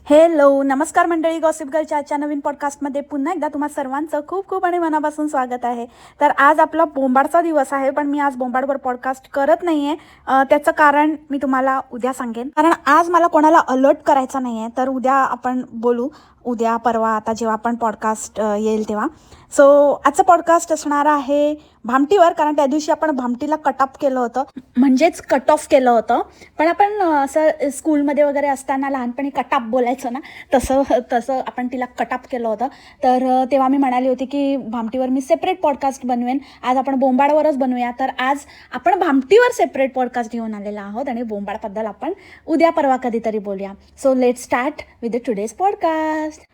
Hello नमस्कार मंडळी, gossip गर्लच्या आजच्या नवीन पॉडकास्टमध्ये पुन्हा एकदा तुम्हा सर्वांचं खूप खूप आणि मनापासून स्वागत आहे. तर आज आपला बोंबाडचा दिवस आहे, पण मी आज बोंबाडवर पॉडकास्ट करत नाही आहे. त्याचं कारण मी तुम्हाला उद्या सांगेन, कारण आज मला कोणाला अलर्ट करायचा नाही आहे. तर उद्या आपण बोलू, उद्या परवा आता जेव्हा आपण पॉडकास्ट येईल तेव्हा. सो आजचं पॉडकास्ट असणार आहे भामटीवर, कारण त्या दिवशी आपण भामटीला कट ऑफ केलं होतं, म्हणजेच कट ऑफ केलं होतं. पण आपण असं स्कूलमध्ये वगैरे असताना लहानपणी कट ऑफ बोलायचं ना, तसं तसं आपण तिला कट ऑफ केलं होतं. तर तेव्हा मी म्हणाली होती की भामटीवर मी सेपरेट पॉडकास्ट बनवेन. आज आपण बोंबाडवरच बनवूया. तर आज आपण भामटीवर सेपरेट पॉडकास्ट घेऊन आलेला आहोत आणि बोंबाडबद्दल आपण उद्या परवा कधीतरी बोलूया. So let start with the today's podcast.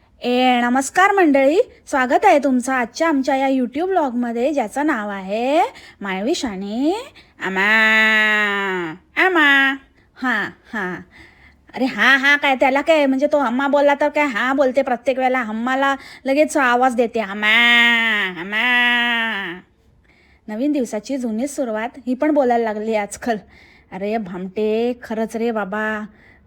नमस्कार मंडळी, स्वागत आहे तुमचं आजच्या आमच्या या यूट्यूब ब्लॉगमध्ये, ज्याचं नाव आहे मायविश आणि आमा आमा. हां अरे हां काय त्याला काय, म्हणजे तो हम्मा बोलला तर काय हां बोलते प्रत्येक वेळेला. हम्माला लगेच आवाज देते हम्मा हम्मा. नवीन दिवसाची जुनी सुरुवात ही पण बोलायला लागली आजकाल. अरे भामटे, खरंच रे बाबा,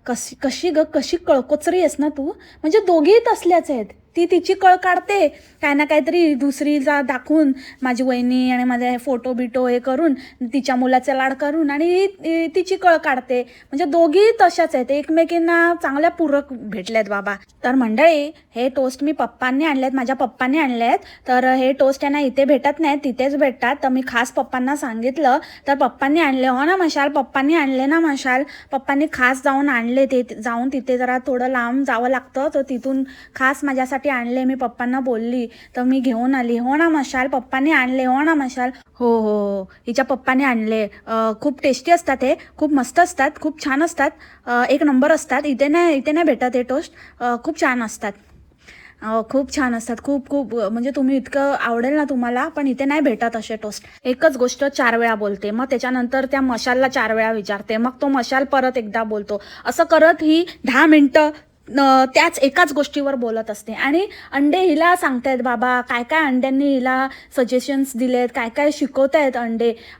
कशी कळकोचरी आहेस ना तू. म्हणजे दोघेही तसल्याच आहेत. ती तिची कळ काढते काय ना काहीतरी दुसरीचा दाखवून, माझी वहिनी आणि माझे फोटो बिटो हे करून, तिच्या मुलाचे लाड करून, आणि तिची कळ काढते. म्हणजे दोघी तशाच आहेत, एकमेकींना चांगल्या पूरक भेटल्यात बाबा. तर मंडळी, हे टोस्ट मी पप्पांनी आणलेत, माझ्या पप्पांनी आणलेत. तर हे टोस्ट यांना इथे भेटत नाहीत, तिथेच भेटतात. तर मी खास पप्पांना सांगितलं, तर पप्पांनी आणले. हो ना मशाल, पप्पांनी आणले ना मशाल. पप्पांनी खास जाऊन आणले, ते जाऊन तिथे जरा थोडं लांब जावं लागतं, तर तिथून खास माझ्यासाठी आणले. मी पप्पांना बोलली तर मी घेऊन आली. हो ना मशाल, पप्पांनी आणले. हो ना मशाल. हो हिच्या पप्पांनी आणले. खूप टेस्टी असतात, हे खूप मस्त असतात, खूप छान असतात, एक नंबर असतात. इथे नाही भेटत हे टोस्ट. खूप छान असतात, खूप छान असतात, खूप म्हणजे तुम्ही इतकं आवडेल ना तुम्हाला. पण इथे नाही भेटत असे टोस्ट. एकच गोष्ट 4 वेळा बोलते, मग त्याच्यानंतर त्या मशालला 4 वेळा विचारते, मग तो मशाल परत एकदा बोलतो. असं करत ही 10 मिनटं त्याच एकाच गोष्टीवर बोलत असते. आणि अंडे हिला सांगतायत बाबा, काय काय अंड्यांनी हिला सजेशन्स दिलेत, काय काय शिकवतायत.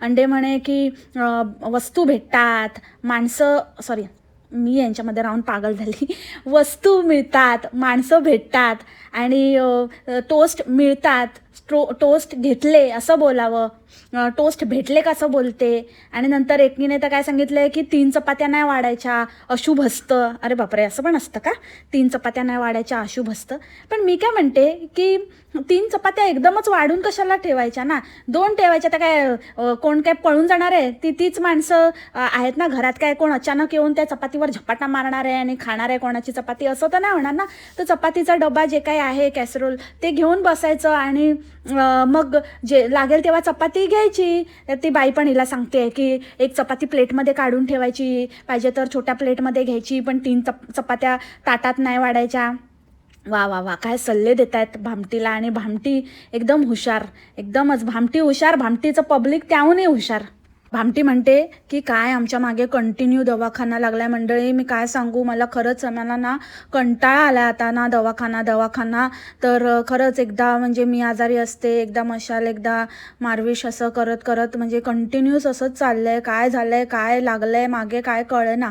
अंडे म्हणे की वस्तू भेटतात, मी यांच्यामध्ये राहून पागल झाली. वस्तू मिळतात, माणसं भेटतात, आणि टोस्ट मिळतात. टोस्ट घेतले असं बोलावं, टोस्ट भेटले कसं बोलते. आणि नंतर एकीने तर काय सांगितलंय की 3 चपात्या नाही वाढायच्या, अशुभ असतं. अरे बापरे, असं पण असतं का? 3 चपात्या नाही वाढायच्या, अशुभ असतं. पण मी काय म्हणते की 3 चपात्या एकदमच वाढून कशाला ठेवायच्या ना, 2 ठेवायच्या. तर काय कोण काय पळून जाणार आहे? तीच माणसं आहेत ना घरात. काय कोण अचानक येऊन त्या चपातीवर झपाटा मारणार आहे आणि खाणार आहे कोणाची चपाती? असं तर नाही होणार ना. तर चपातीचा डबा जे काही आहे, कॅसरोल, ते घेऊन बसायचं आणि मग जे लागेल तेव्हा चपाती घ्यायची. ती बाई पण हिला सांगते की एक चपाती प्लेटमध्ये काढून ठेवायची, पाहिजे तर छोट्या प्लेटमध्ये घ्यायची, पण 3 चपात्या ताटात नाही वाढायच्या. वा काय सल्ले देत आहेत भामटीला. आणि भामटी एकदम हुशार, एकदमच भामटी हुशार. भामटीचं पब्लिक त्याहूनही हुशार. भामटी म्हणते की काय आमच्या मागे कंटिन्यू दवाखाना लागलाय. मंडळी, मी काय सांगू, मला खरंच मला ना कंटाळा आला आता ना, दवाखाना. तर खरंच एकदा म्हणजे मी आजारी असते, एकदा मशाल, एकदा मारविश, असं करत म्हणजे कंटिन्यूस असंच चाललंय. काय झालंय, काय लागलंय मागे, काय कळे ना.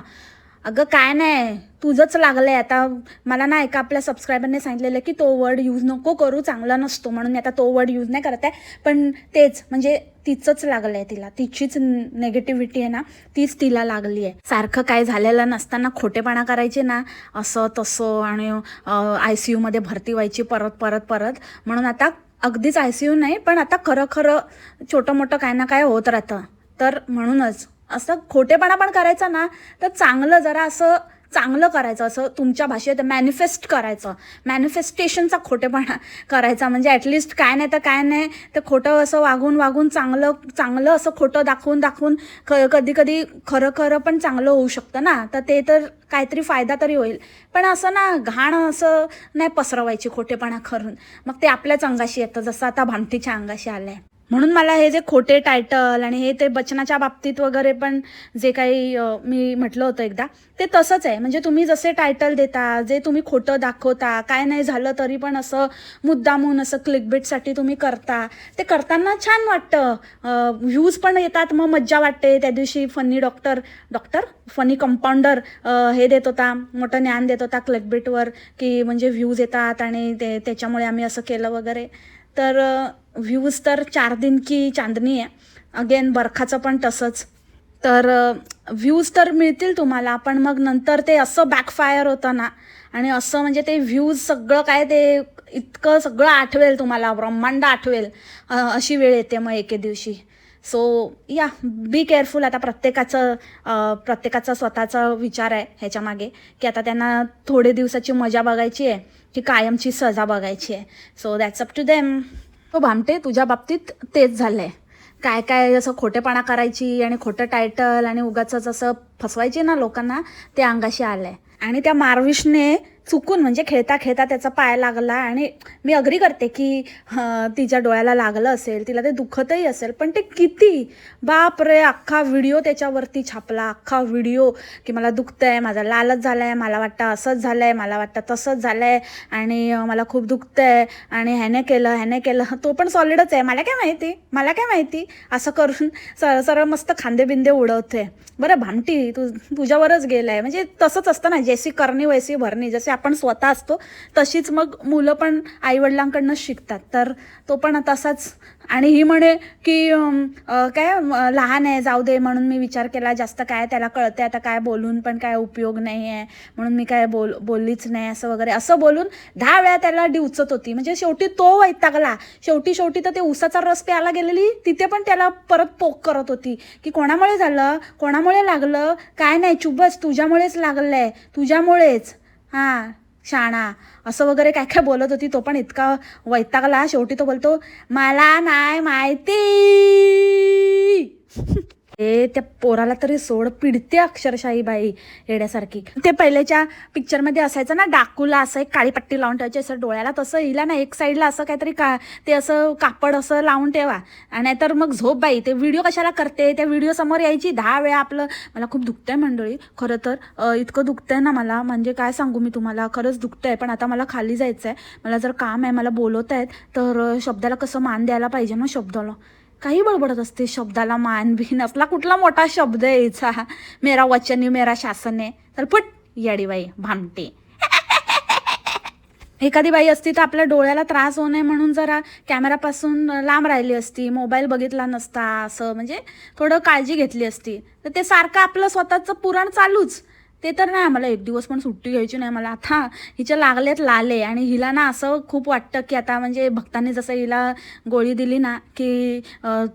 अगं काय नाही, तुझंच लागलंय आता. मला ना एका आपल्या सबस्क्रायबरने सांगितलेलं की तो वर्ड यूज नको करू, चांगला नसतो, म्हणून मी आता तो वर्ड यूज नाही करत आहे. पण तेच म्हणजे तिचंच लागलंय तिला, तिचीच नेगेटिव्हिटी आहे ना, तीच तिला लागली आहे. सारखं काय झालेलं नसताना खोटेपणा करायचे ना, असं तसं, आणि ICU मध्ये भरती व्हायची परत. म्हणून आता अगदीच ICU नाही, पण आता खरं छोटं मोठं काय ना काय होत राहतं. तर म्हणूनच असं खोटेपणा पण करायचा ना, तर चांगलं जरा असं चांगलं करायचं, असं तुमच्या भाषेत मॅनिफेस्ट करायचं, मॅनिफेस्टेशनचा खोटेपणा करायचा. म्हणजे ॲटलिस्ट काय नाही तर खोटं असं वागून चांगलं असं खोटं दाखवून कधी खरं पण चांगलं होऊ शकतं ना. तर ते तर काहीतरी फायदा तरी होईल. पण असं ना घाण असं नाही पसरवायची खोटेपणा करून, मग ते आपल्याच अंगाशी येतं, जसं आता भामटीच्या अंगाशी आलंय. म्हणून मला हे जे खोटे टायटल आणि हे ते बचनाच्या बाबतीत वगैरे पण जे काही मी म्हटलं होतं एकदा, ते तसंच आहे. म्हणजे तुम्ही जसे टायटल देता, जे तुम्ही खोटं दाखवता, काय नाही झालं तरी पण असं मुद्दामून असं क्लिकबेटसाठी तुम्ही करता, ते करताना छान वाटतं. व्ह्यूज पण येतात, मग मज्जा वाटते. त्या दिवशी फनी फनी कंपाऊंडर हे देत होता, मोठं ज्ञान देत होता क्लिकबेटवर, की म्हणजे व्ह्यूज येतात आणि त्याच्यामुळे आम्ही असं केलं वगैरे. तर व्ह्यूज तर 4 दिन की चांदनी आहे. अगेन बरखाचं पण तसंच. तर व्ह्यूज तर मिळतील तुम्हाला, पण मग नंतर ते असं बॅकफायर होतं ना, आणि असं म्हणजे ते व्ह्यूज सगळं काय ते इतकं सगळं आठवेल तुम्हाला, ब्रह्मांड आठवेल, अशी वेळ येते मग एके दिवशी. सो या बी केअरफुल. आता प्रत्येकाचा स्वतःचा विचार आहे ह्याच्यामागे, की आता त्यांना थोडे दिवसाची मजा बघायची आहे की कायमची सजा बघायची आहे. So that's up to them. तो भामटे, तुझ्या बाबतीत तेच झालं आहे. काय काय असं खोटेपणा करायची आणि खोटं टायटल आणि उगाचच असं फसवायची ना लोकांना, ते अंगाशी आलं आहे. आणि त्या मार्विशने चुकून म्हणजे खेळता खेळता त्याचा पाय लागला, आणि मी अग्री करते की तिच्या डोळ्याला लागलं असेल, तिला ते दुखतही असेल, पण ते किती, बाप रे, अख्खा व्हिडिओ त्याच्यावरती छापला, अख्खा व्हिडिओ, की मला दुखतंय, माझा लालच झालाय, मला वाटतं असंच झालंय, मला वाटतं तसंच झालंय, आणि मला खूप दुखतंय, आणि ह्याने केलं. तो पण सॉलिडच आहे, मला काय माहिती असं करून सरळ मस्त खांदे बिंदे उडवते. बरं भामटी, तुझ्यावरच गेलाय. म्हणजे तसंच असतं ना, जैसी करणी वैसी भरणी. जसे आपण स्वतः असतो तशीच मग मुलं पण आईवडिलांकडनंच शिकतात. तर तो पण तसाच. आणि ही म्हणे की लहान आहे, जाऊ दे, म्हणून मी विचार केला, जास्त काय त्याला कळते आता, काय बोलून पण काय उपयोग नाही आहे, म्हणून मी काय बोललीच नाही असं वगैरे, असं बोलून 10 वेळा त्याला डिवचत होती. म्हणजे शेवटी तो वैतागला. शेवटी तर ते उसाचा रस प्यायला गेलेली तिथे पण त्याला परत पोक करत होती, की कोणामुळे झालं, कोणामुळे लागलं, काय नाही, चुबच, तुझ्यामुळेच लागलंय, तुझ्यामुळेच, हां शाणा, असं वगैरे काय काय बोलत होती. तो पण इतका वैतागला. शेवटी तो बोलतो, मला नाही माहिती. त्या पोराला तरी सोड, पिडते अक्षरशाही बाई येड्यासारखी. ते पहिल्याच्या पिक्चरमध्ये असायचं ना, डाकूला असं एक काळी पट्टी लावून ठेवायची असं डोळ्याला, तसं हिला ना एक साईडला असं काहीतरी ते असं कापड असं लावून ठेवा, आणि तर मग झोप बाई. ते व्हिडिओ कशाला करते, त्या व्हिडिओ समोर यायची 10 वेळा. मला खूप दुखतंय मंडळी, खरं तर इतकं दुखतंय ना मला, म्हणजे काय सांगू मी तुम्हाला, खरंच दुखतंय. पण आता मला खाली जायचं आहे, मला जर काम आहे, मला बोलवत आहेत, तर शब्दाला कसं मान द्यायला पाहिजे ना, शब्दाला काही बडबडत असते, शब्दाला मान बिन. असला कुठला मोठा शब्द आहे हिचा, मेरा वचन मेरा शासन आहे. तर पट याडीबाई भामटे. एखादी बाई असती तर आपल्या डोळ्याला त्रास होऊ नये म्हणून जरा कॅमेरापासून लांब राहिली असती, मोबाईल बघितला नसता, असं म्हणजे थोडं काळजी घेतली असती. तर ते सारखं आपलं स्वतःचं पुराण चालूच, ते तर नाही. मला एक दिवस पण सुट्टी घ्यायची नाही. मला आता हिच्या लागलेत लाले, आणि हिला ना असं खूप वाटतं की आता म्हणजे भक्तांनी जसं हिला गोळी दिली ना, की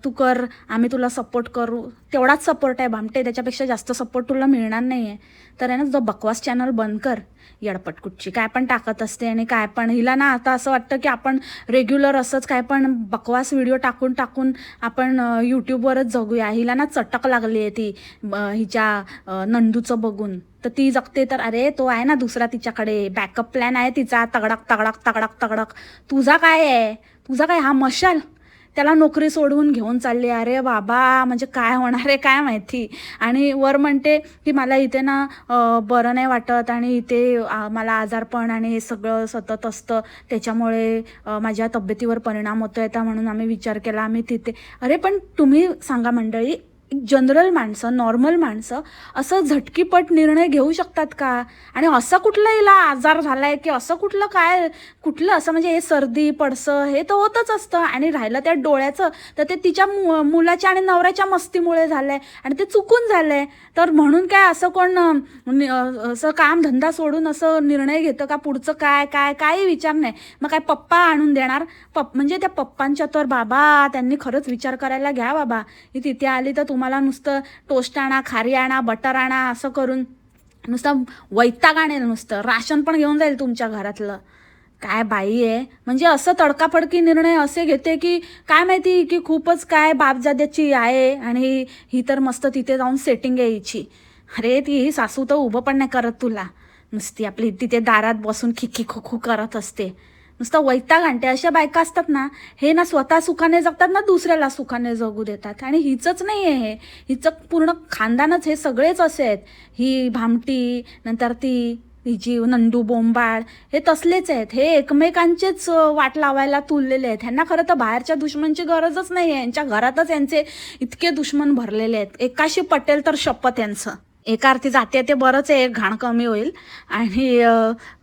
तू कर, आम्ही तुला सपोर्ट करू, तेवढाच सपोर्ट आहे भामटे, त्याच्यापेक्षा जास्त सपोर्ट तुला मिळणार नाही आहे. तर आहे ना, जो बकवास चॅनल बंद कर. येडपटकुटची काय पण टाकत असते, आणि काय पण. हिला ना आता असं वाटतं की आपण रेग्युलर असंच काय पण बकवास व्हिडिओ टाकून आपण यूट्यूबवरच जगूया. हिला ना चटक लागली आहे ती हिच्या नंदूचं बघून. तर ती जगते, तर अरे तो आहे ना दुसरा, तिच्याकडे बॅकअप प्लॅन आहे तिचा, तगडक. तुझा काय हा मशाल, त्याला नोकरी सोडवून घेऊन चालली. अरे बाबा, म्हणजे काय होणार आहे काय माहिती. आणि वर म्हणते की मला इथे ना बरं नाही वाटत, आणि इथे मला आजारपण आणि हे सगळं सतत असतं, त्याच्यामुळे माझ्या तब्येतीवर परिणाम होतोय, तर म्हणून आम्ही विचार केला आम्ही तिथे. अरे पण तुम्ही सांगा मंडळी, जनरल माणसं, नॉर्मल माणसं असं झटकीपट निर्णय घेऊ शकतात का? आणि असं कुठलं हिला आजार झालाय, की असं कुठलं असं, म्हणजे हे सर्दी पडसं हे तर होतच असतं. आणि राहिलं त्या डोळ्याचं, तर ते तिच्या मुलाच्या आणि नवऱ्याच्या मस्तीमुळे झालंय, आणि ते चुकून झालंय. तर म्हणून काय असं कोण असं काम धंदा सोडून असं निर्णय घेतं का? पुढचं काही विचार नाही. मग काय पप्पा आणून देणार? म्हणजे त्या पप्पांच्या तर बाबा, त्यांनी खरंच विचार करायला घ्या बाबा. ही तिथे आली तर तुम्हाला नुसतं टोस्ट आणा, खारी आणा, बटर आणा, असं करून नुसतं वैताग आणेल, नुसतं राशन पण घेऊन जाईल तुमच्या घरातलं. काय बाई आहे, म्हणजे असं तडकाफडकी निर्णय असे घेते की काय माहिती, की खूपच काय बापजाद्याची आहे. आणि ही तर मस्त तिथे जाऊन सेटिंग आहे हिची. अरे ती सासू तर उभं पण नाही करत तुला, नुसती आपली तिथे दारात बसून खिखी खुखू करत असते, नुसतं वैताग आणते. अशा बायका असतात ना, हे ना स्वतः सुखाने जगतात ना दुसऱ्याला सुखाने जगू देतात. आणि हिचंच नाही आहे हे, हिचं पूर्ण खानदानच हे सगळेच असे आहेत. ही भामटी, नंतर हिची नंदू बोंबाळ, हे तसलेच आहेत. हे एकमेकांचेच वाट लावायला तुललेले आहेत. ह्यांना खरं तर बाहेरच्या दुश्मनची गरजच नाही आहे. यांच्या घरातच यांचे इतके दुश्मन भरलेले आहेत. एकाशी पटेल तर शपथ यांचं. एका अर्थी जाते ते बरंच आहे, घाण कमी होईल. आणि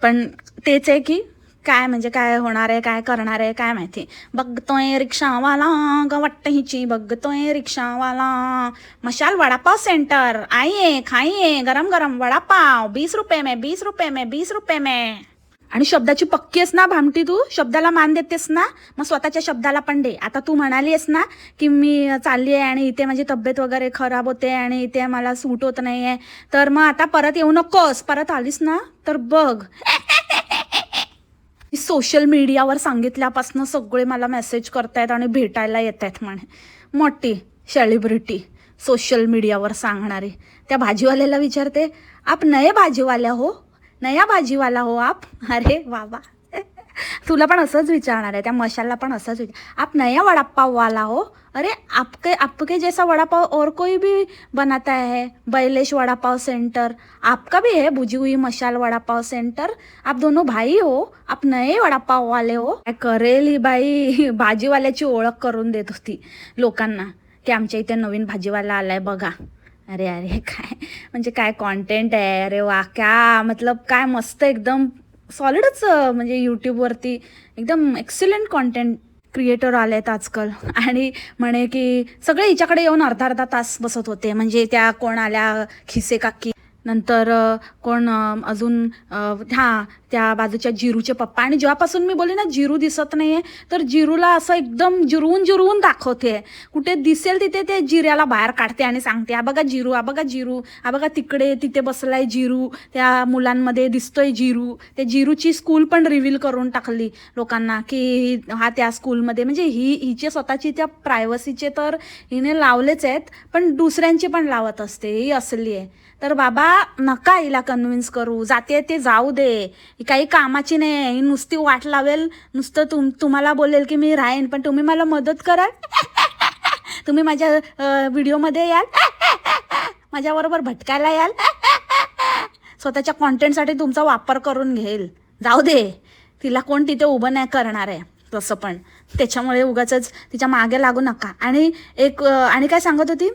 पण तेच आहे की काय म्हणजे काय होणार आहे, काय करणार आहे काय माहिती. बघतोय रिक्षावाला ग वाटत हिची, बघतोय रिक्षावाला. मशाल वडापाव सेंटर, आइए खाइए गरम गरम वडापाव, 20 रुपये में, 20 रुपये में, 20 रुपये में. आणि शब्दाची पक्की आहेस ना भामटी तू, शब्दाला मान देतेस ना, मग स्वतःच्या शब्दाला पण दे. आता तू म्हणाली आहेस ना की मी चालली आहे आणि इथे माझी तब्येत वगैरे खराब होते आणि इथे मला सूट होत नाही आहे, तर मग आता परत येऊ नकोस. परत आलीस ना तर बघ. सोशल मीडियावर सांगितल्यापासून सगळे मला मेसेज करतायत आणि भेटायला येत आहेत म्हणे. मोठी सेलिब्रिटी सोशल मीडियावर सांगणारी. त्या भाजीवाल्याला विचारते, आप नये भाजीवाल्या हो, नया भाजीवाला हो आप. अरे बाबा, तुला पण असंच विचारणार आहे, त्या मशालला पण असंच आप नया वडापाव वाला हो. अरे आपके आपके जैसा वडापाव और कोई भी बनाता है, बैलेश वडापाव सेंटर, आपका भी है बुझी हुई मशाल वडापाव सेंटर. आप दोनों भाई हो, आप नए वडापाव वाले हो. काय करेल ही बाई, भाजीवाल्याची ओळख करून देत होती लोकांना की आमच्या इथे नवीन भाजीवाला आलाय बघा. अरे अरे काय म्हणजे काय कॉन्टेंट आहे. अरे वा, क्या मतलब काय मस्त, एकदम सॉलिडच. म्हणजे यूट्यूबवरती एकदम एक्सिलेंट कॉन्टेंट क्रिएटर आले आहेत आजकाल. आणि म्हणे की सगळे हिच्याकडे येऊन अर्धा अर्धा तास बसत होते. म्हणजे त्या कोण आल्या, खिसे काकी, नंतर कोण अजून हां त्या बाजूच्या जिरूचे पप्पा. आणि जेव्हापासून मी बोलले ना जिरू दिसत नाही आहे, तर जिरूला असं एकदम जिरवून दाखवते. कुठे दिसेल तिथे ते जिऱ्याला बाहेर काढते आणि सांगते, हा बघा जिरू, हा बघा जिरू, हा बघा तिकडे तिथे बसलाय जिरू, त्या मुलांमध्ये दिसतोय जिरू. त्या जिरूची स्कूल पण रिव्हील करून टाकली लोकांना की हा त्या स्कूलमध्ये. म्हणजे हिचे स्वतःची त्या प्रायव्हसीचे तर हिने लावलेच आहेत, पण दुसऱ्यांची पण लावत असते. ही असली आहे. तर बाबा नका हिला कन्व्हिन्स करू. जाते ते जाऊ दे, ही काही कामाची नाही. ही नुसती वाट लावेल, नुसतं तुम्हाला बोलेल की मी राहीन, पण तुम्ही मला मदत कराल, तुम्ही माझ्या व्हिडिओमध्ये याल, माझ्याबरोबर भटकायला याल, स्वतःच्या कॉन्टेंटसाठी तुमचा वापर करून घेईल. जाऊ दे, तिला कोण तिथे उभं नाही करणार आहे तसं पण. त्याच्यामुळे उगाचच तिच्या मागे लागू नका. आणि आणि काय सांगत होती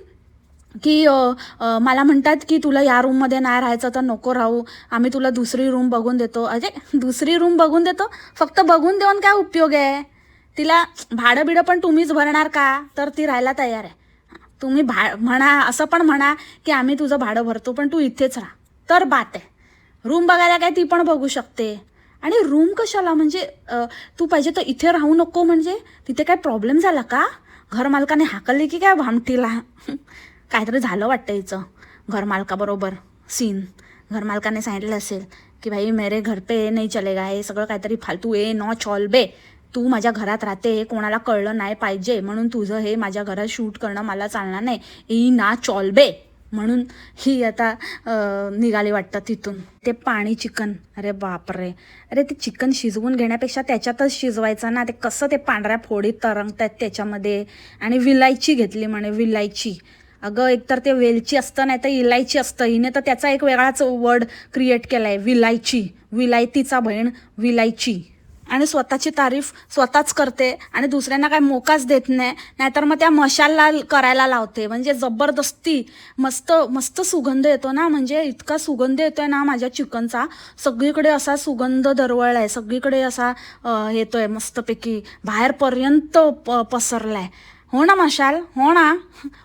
की मला म्हणतात की तुला या रूममध्ये नाही राहायचं तर नको राहू, आम्ही तुला दुसरी रूम बघून देतो. अरे दुसरी रूम बघून देतो, फक्त बघून देऊन काय उपयोग आहे. तिला भाडं बिडं पण तुम्हीच भरणार का, तर ती राहायला तयार आहे. तुम्ही म्हणा, असं पण म्हणा की आम्ही तुझं भाडं भरतो पण तू इथेच राहा, तर बात आहे. रूम बघायला काय ती पण बघू शकते. आणि रूम कशाला, म्हणजे तू पाहिजे तर इथे राहू नको, म्हणजे तिथे काय प्रॉब्लेम झाला का, घरमालकाने हाकलली की काय भामटीला. काहीतरी झालं वाटतं हिचं घरमालकाबरोबर सीन. घरमालकाने सांगितलं असेल की भाई मेरे घर पे नाही चलेगा, हे सगळं काहीतरी फालतू ए नॉ चॉल बे, तू माझ्या घरात राहते हे कोणाला कळलं नाही पाहिजे, म्हणून तुझं हे माझ्या घरात शूट करणं मला चालणार नाही, ई ना चॉल बे. म्हणून ही आता निघाली वाटतं तिथून. ते पाणी चिकन, अरे बापरे, अरे ते चिकन शिजवून घेण्यापेक्षा त्याच्यातच शिजवायचं ना. ते कसं ते पांढऱ्या फोडीत तरंगतात त्याच्यामध्ये. आणि विलायची घेतली म्हणे, विलायची. अगं एकतर ते वेलची असतं नाही तर इलायची असतं. हिने तर त्याचा एक वेगळाच वर्ड क्रिएट केला आहे, विलायची. विलायतीचा बहीण विलायची. आणि स्वतःची तारीफ स्वतःच करते आणि दुसऱ्यांना काय मोकाच देत नाही. नाहीतर मग त्या मशालला करायला लावते. म्हणजे जबरदस्ती मस्त मस्त सुगंध येतो ना, म्हणजे इतका सुगंध येतोय ना माझ्या चिकनचा. सगळीकडे असा सुगंध दरवळलाय, सगळीकडे असा येतोय मस्तपैकी, बाहेरपर्यंत पसरलाय. हो ना मशाल, हो ना.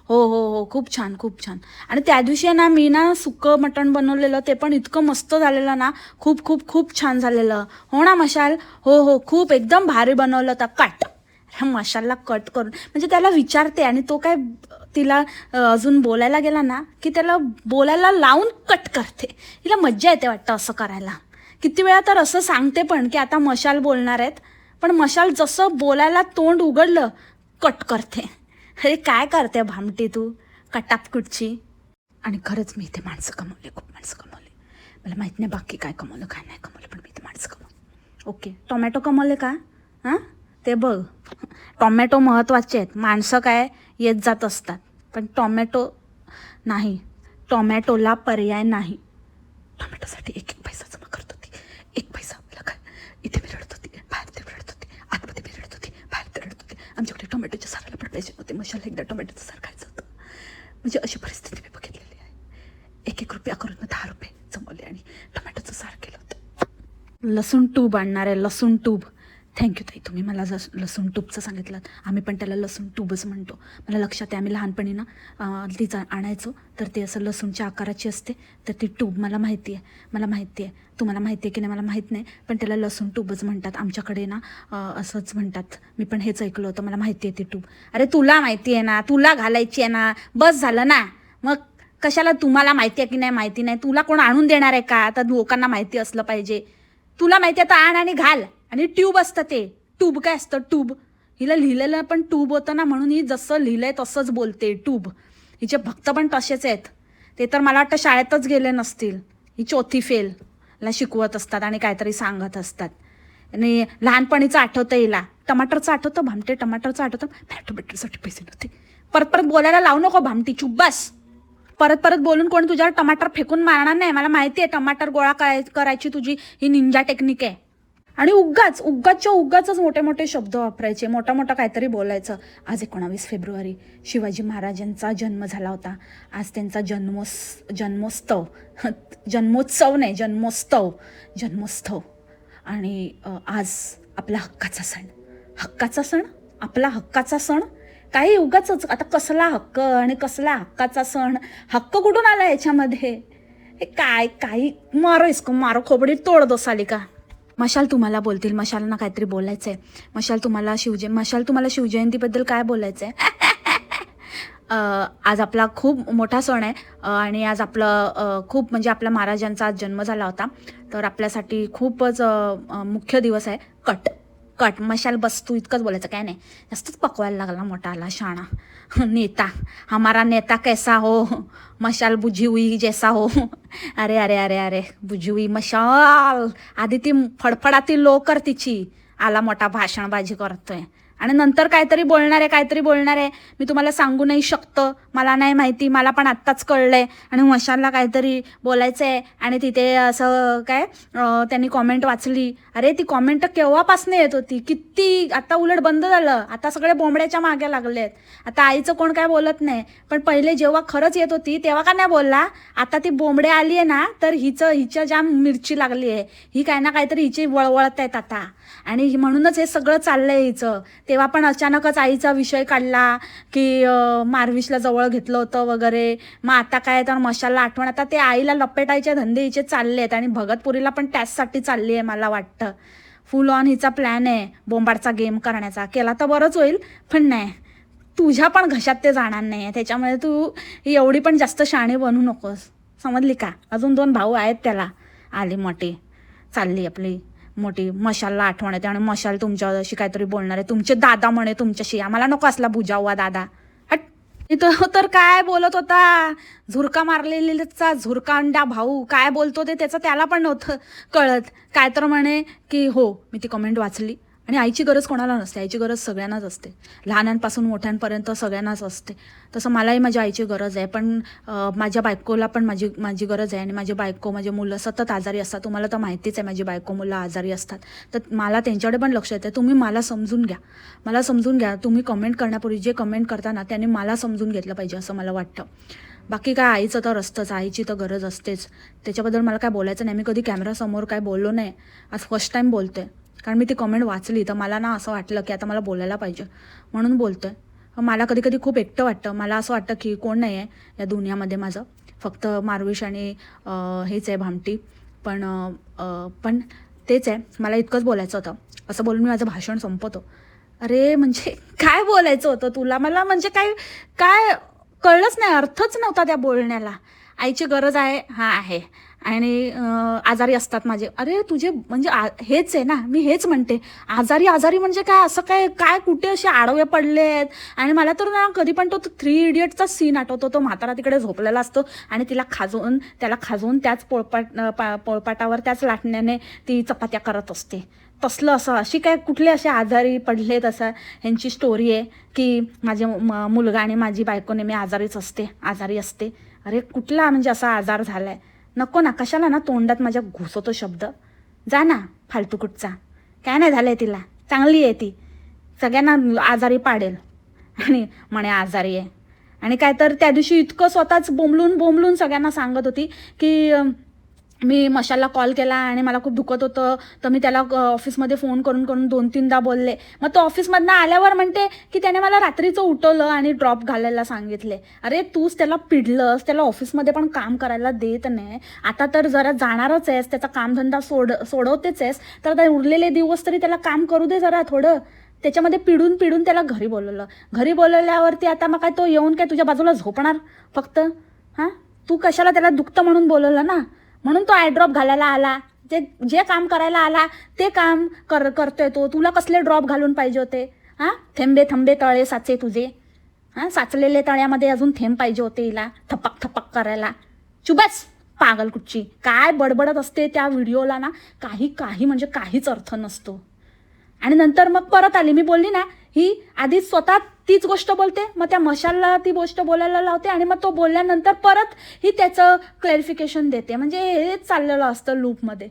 हो हो हो, खूप छान खूप छान. आणि त्या दिवशी ना मी ना सुक्कं मटण बनवलेलं, ते पण इतकं मस्त झालेलं ना, खूप खूप खूप छान झालेलं. हो ना मशाल, हो हो खूप एकदम भारी बनवलं होतं. कट मशालला कट करून, म्हणजे त्याला विचारते आणि तो काय तिला अजून बोलायला गेला ना की त्याला बोलायला लावून कट करते. तिला मज्जा येते वाटतं असं करायला. किती वेळा तर असं सांगते पण की आता मशाल बोलणार आहेत, पण मशाल जसं बोलायला तोंड उघडलं कट करते. अरे काय करते भामटी तू, कटापकुटची. आणि खरंच मी इथे माणसं कमवले, खूप माणसं कमवली. मला माहीत नाही बाकी काय कमवलं काय नाही कमवलं, पण मी इथे माणसं कमवली. ओके, टोमॅटो कमवले का? हां, ते बघ, टोमॅटो महत्त्वाचे आहेत. माणसं काय येत जात असतात, पण टोमॅटो नाही. टोमॅटोला पर्याय नाही. टोमॅटोसाठी एक एक पैसा जमा करत होती. एक पैसा मला काय, इथे मी रडत होती, बाहेर ते रडत होती, आतमध्ये मी रडत होती, बाहेर ते रडत होती. आमच्याकडे टोमॅटोच्या साराला पण पैसे नव्हते. मशाला एकदा टोमॅटोचं सार खायचं होतं. म्हणजे अशी परिस्थिती मी बघितलेली आहे. एक एक रुपया करून 10 रुपये जमवले आणि टोमॅटोचं सार केलं होतं. लसूण टूब आणणार आहे, लसूण टूब. थँक्यू ताई, तुम्ही मला लसूण टूबचं सांगितलं. आम्ही पण त्याला लसूण टूबच म्हणतो. मला लक्षात आहे, आम्ही लहानपणी ना तिचं आणायचो, तर ते असं लसूणच्या आकाराची असते, तर ती टूब मला माहिती आहे. तुम्हाला माहिती आहे की नाही मला माहीत नाही, पण त्याला लसूण टूबच म्हणतात आमच्याकडे ना. असंच म्हणतात. मी पण हेच ऐकलं होतं. मला माहिती आहे ती टूब. अरे तुला माहिती आहे ना, तुला घालायची आहे ना, बस झालं ना. मग कशाला तुम्हाला माहिती आहे की नाही माहिती नाही? तुला कोण आणून देणार आहे का? आता लोकांना माहिती असलं पाहिजे. तुला माहिती आहे तर आण आणि घाल. आणि ट्यूब असतं ते. ट्यूब काय असतं? ट्यूब. हिला लिहिलेलं पण ट्यूब होतं ना, म्हणून ही जसं लिहिलंय तसंच बोलते, ट्यूब. हिचे भक्त पण तसेच आहेत. ते तर मला वाटतं शाळेतच गेले नसतील. ही चौथी फेलला शिकवत असतात आणि काहीतरी सांगत असतात. आणि लहानपणीचं आठवतं हिला. टमाटरचं आठवतं, भामटे टमाटरचं आठवतं. टमाटरसाठी पैसे नव्हते. परत परत बोलायला लावू नको भामटी, चुप बस. परत बोलून कोण तुझ्यावर टमाटर फेकून मारणार नाही. मला माहिती आहे टमाटर गोळा करायची तुझी ही निंजा टेक्निक आहे. आणि उगाचच मोठे मोठे शब्द वापरायचे, मोठा काहीतरी बोलायचं. आज 19 फेब्रुवारी शिवाजी महाराजांचा जन्म झाला होता. आज त्यांचा जन्मोत्सव. आणि आज आपला हक्काचा सण. काही उगाचच. आता कसला हक्क आणि कसला हक्काचा सण? हक्क कुठून आला याच्यामध्ये? हे काही मारो खोबडी तोड दोसाली का? मशाल तुम्हाला बोलतील. मशालना काहीतरी बोलायचं आहे. मशाल तुम्हाला शिवजयंतीबद्दल काय बोलायचं आहे? आज आपला खूप मोठा सण आहे आणि आज आपलं खूप म्हणजे आपल्या महाराजांचा आज जन्म झाला होता. तर आपल्यासाठी खूपच मुख्य दिवस आहे. कट मशाल बस, तू इतकंच बोलायचं, काय नाही. जास्तच पकवायला लागला मोठा आला शाणा नेता. हमारा नेता कैसा हो, मशाल बुझी हुई जैसा हो. अरे बुझी हुई मशाल. आधी ती फडफडाती लोकर तिची, आला मोठा भाषणबाजी करतोय आणि नंतर काहीतरी बोलणार आहे. मी तुम्हाला सांगू नाही शकतं, मला नाही माहिती. मला पण आत्ताच कळलंय. आणि मशालला काहीतरी बोलायचं आहे आणि तिथे असं काय त्यांनी कॉमेंट वाचली. अरे ती कॉमेंट केव्हापासून येत होती, किती. आता उलट बंद झालं. आता सगळे बोंबड्याच्या मागे लागलेत. आता आईचं कोण काय बोलत नाही, पण पहिले जेव्हा खरंच येत होती तेव्हा का नाही बोलला? आता ती बोंबडे आली आहे ना, तर हिच्या जाम मिरची लागली आहे. ही काय ना काहीतरी हिची वळवळत आहेत आता, आणि म्हणूनच हे सगळं चाललंय हिचं. तेव्हा पण अचानकच आईचा विषय काढला की मारविशला जवळ घेतलं होतं वगैरे. मग आता काय तर मशालला आठवण. आता ते आईला लपेटायचे धंदे हिचे चालले आहेत आणि भगतपुरीला पण त्याचसाठी चालली आहे मला वाटतं. फुल ऑन हिचा प्लॅन आहे बोंबाडचा गेम करण्याचा. केला तर बरंच होईल, पण नाही, तुझ्या पण घशात ते जाणार नाही आहे. त्याच्यामुळे तू एवढी पण जास्त शहाणी बनू नकोस, समजली का? अजून 2 भाऊ आहेत त्याला. आली मोठी, चालली आपली मोठी. मशालला आठवण येते आणि मशाल तुमच्याशी काहीतरी बोलणार आहे. तुमचे दादा म्हणे तुमच्याशी. आम्हाला नको असला बुजावा दादा. हट. तो तर काय बोलत होता, झुरका मारलेलीचा झुरकांडा भाऊ. काय बोलतो ते त्याचं त्याला पण नव्हतं कळत. काय तर म्हणे की हो, मी ती कमेंट वाचली. आणि आईची गरज कोणाला नसते, आईची गरज सगळ्यांनाच असते. लहानांपासून मोठ्यांपर्यंत सगळ्यांनाच असते. तसं मलाही माझ्या आईची गरज आहे, पण माझ्या बायकोला पण माझी गरज आहे. आणि माझे मुलं सतत आजारी असतात. तुम्हाला तर माहितीच आहे, माझी बायको मुलं आजारी असतात. तर मला त्यांच्याकडे पण लक्ष येतं. तुम्ही मला समजून घ्या. तुम्ही कमेंट करण्यापूर्वी जे कमेंट करताना त्यांनी मला समजून घेतलं पाहिजे असं मला वाटतं. बाकी काय, आईचं तर असतंच, आईची तर गरज असतेच. त्याच्याबद्दल मला काय बोलायचं नाही. मी कधी कॅमेरासमोर काय बोललो नाही, आज फर्स्ट टाईम बोलते. कारण मी ती कमेंट वाचली तर मला ना असं वाटलं की आता मला बोलायला पाहिजे, म्हणून बोलतोय. मला कधी खूप एकटं वाटतं. मला असं वाटतं की कोण नाही आहे या दुनियामध्ये माझं, फक्त मारविश आणि हेच आहे भामटी. पण तेच आहे. मला इतकंच बोलायचं होतं. असं बोलून मी माझं भाषण संपवतो. अरे म्हणजे काय बोलायचं होतं तुला? मला म्हणजे काय कळलंच नाही, अर्थच नव्हता त्या बोलण्याला. आईची गरज आहे, हां आहे. आणि आजारी असतात माझे. अरे तुझे म्हणजे हेच आहे ना, मी हेच म्हणते. आजारी आजारी म्हणजे काय, असं काय काय कुठे असे आडवे पडले आहेत. आणि मला तर ना कधी पण तो 3 इडियट्सचा सीन आठवतो. तो म्हातारा तिकडे झोपलेला असतो आणि त्याला खाजवून त्याच पोळपाटावर त्याच लाटण्याने ती चपात्या करत असते. तसलं असं, अशी काय कुठले असे आजारी पडलेत असं ह्यांची स्टोरी आहे की माझे मुलगा आणि माझी बायको नेहमी आजारी असते. अरे कुठला म्हणजे असा आजार झालाय. नको ना, कशाला ना तोंडात माझ्या घुसवतो शब्द. जा ना फालतू कुठचा. काय नाही झालंय तिला, चांगली आहे ती, सगळ्यांना आजारी पाडेल आणि म्हणे आजारी आहे. आणि काय तर त्या दिवशी इतकं स्वतःच बोंबलून सगळ्यांना सांगत होती की मी मशालला कॉल केला आणि मला खूप दुखत होतं, तर मी त्याला ऑफिसमध्ये फोन करून 2-3दा बोलले. मग तो ऑफिसमधनं आल्यावर म्हणते की त्याने मला रात्रीचं उठवलं आणि ड्रॉप घालायला सांगितले. अरे तूच त्याला पिडलंस, त्याला ऑफिसमध्ये पण काम करायला देत नाही. आता तर जरा जाणारच आहेस, त्याचा कामधंदा सोडवतेच आहेस, तर उरलेले दिवस तरी त्याला काम करू दे जरा थोडं. त्याच्यामध्ये पिडून त्याला घरी बोलवलं. घरी बोलवल्यावरती आता मग काय तो येऊन काय तुझ्या बाजूला झोपणार फक्त? हां, तू कशाला त्याला दुखतं म्हणून बोलवलं ना, म्हणून तो ड्रॉप घालायला आला. जे काम करायला आला ते काम करतोय तो. तुला कसले ड्रॉप घालून पाहिजे होते? हां, थेंबे थंबे तळे साचे तुझे. हां, साचलेले तळ्यामध्ये अजून थेंब पाहिजे होते हिला थपक करायला. चुबस पागल कुठची. काय बडबडत असते त्या व्हिडिओला ना, काही म्हणजे काहीच अर्थ नसतो. आणि नंतर मग परत आली, मी बोलली ना, ही आधी स्वतः तीच गोष्ट बोलते, मग त्या मशालला ती गोष्ट बोलायला लावते आणि मग तो बोलल्यानंतर परत ही त्याचं क्लॅरिफिकेशन देते. म्हणजे हेच चाललेलं असतं लूपमध्ये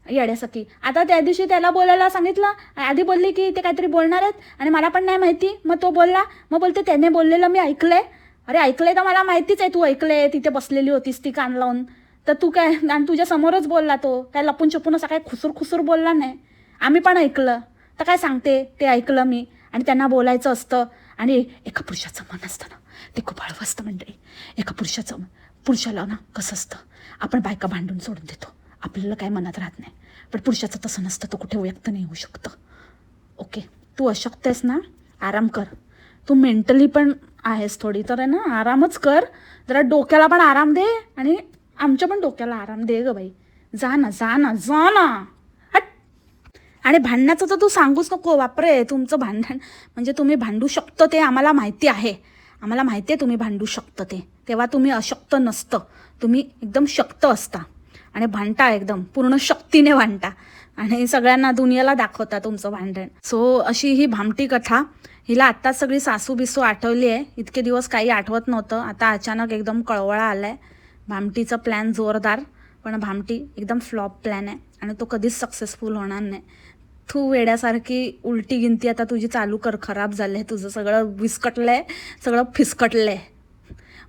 येड्यासारखी. आता त्या दिवशी त्याला बोलायला सांगितलं, आधी बोलली की ते काहीतरी बोलणार आहेत आणि मला पण नाही माहिती. मग तो बोलला, मग बोलते त्याने बोललेलं मी ऐकलंय. अरे ऐकलंय तर मला माहितीच आहे तू ऐकलंय, तिथे बसलेली होतीस ती कान लावून. तर तू काय, आणि तुझ्या समोरच बोलला तो, काय लपून छपून असं काय खुसूर बोलला नाही. आम्ही पण ऐकलं. तर काय सांगते, ते ऐकलं मी. आणि त्यांना बोलायचं असतं. आणि एका पुरुषाचं मन असतं ना, ते खूप हळवं असतं मंडळी. एका पुरुषाला ना कसं असतं, आपण बायका भांडून सोडून देतो, आपल्याला काय मनात राहत नाही. पण पुरुषाचं तसं नसतं, तो कुठे व्यक्त नाही होऊ शकतं. ओके, तू अशक्त आहेस ना, आराम कर. तू मेंटली पण आहेस थोडी, तर आहे ना आरामच कर. जरा डोक्याला पण आराम दे आणि आमच्या पण डोक्याला आराम दे ग बाई. जा ना. आणि भांडण्याचं तर तू सांगूच नको. बापरे, तुमचं भांडण म्हणजे तुम्ही भांडू शकतं ते आम्हाला माहिती आहे. तुम्ही भांडू शकतं ते. तेव्हा तुम्ही अशक्त नसतं, तुम्ही एकदम शक्त असता आणि भांडता, एकदम पूर्ण शक्तीने भांडता आणि सगळ्यांना दुनियाला दाखवता तुमचं भांडण. सो अशी ही भामटी कथा. हिला आत्ताच सगळी सासू बिसू आठवली आहे. इतके दिवस काही आठवत नव्हतं, आता अचानक एकदम कळवळा आलाय. भामटीचा प्लॅन जोरदार, पण भामटी एकदम फ्लॉप प्लॅन आहे आणि तो कधीच सक्सेसफुल होणार नाही. तू वेड्यासारखी उलटी गिनती आता तुझी चालू कर. खराब झालंय तुझं, सगळं विस्कटलंय, सगळं फिसकटलंय.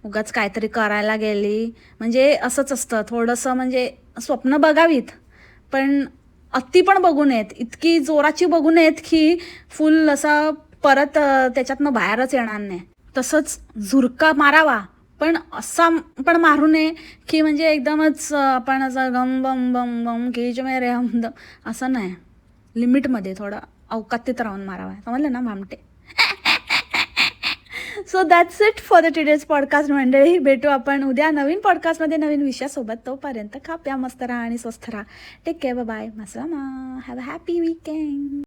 उगाच काहीतरी करायला गेली म्हणजे असंच असतं थोडंसं. म्हणजे स्वप्न बघावीत पण अति पण बघू नयेत, इतकी जोराची बघू नयेत की फुल असा परत त्याच्यातनं बाहेरच येणार नाही. तसंच झुरका मारावा, पण असा पण मारू नये की म्हणजे एकदमच आपण असं गम बम बम बम की मेरे हमदम, असं नाही. लिमिटमध्ये थोडं अवकातीत राहून मारावा. समजलं ना भामटे. So that's it for the today's podcast मंडळी. भेटू आपण उद्या नवीन पॉडकास्टमध्ये नवीन विषयासोबत. तोपर्यंत खा प्या, मस्त राहा आणि स्वस्थ राहा. टेक केअर, बाय, मसलामा, हॅव अ हॅपी वीकेंड.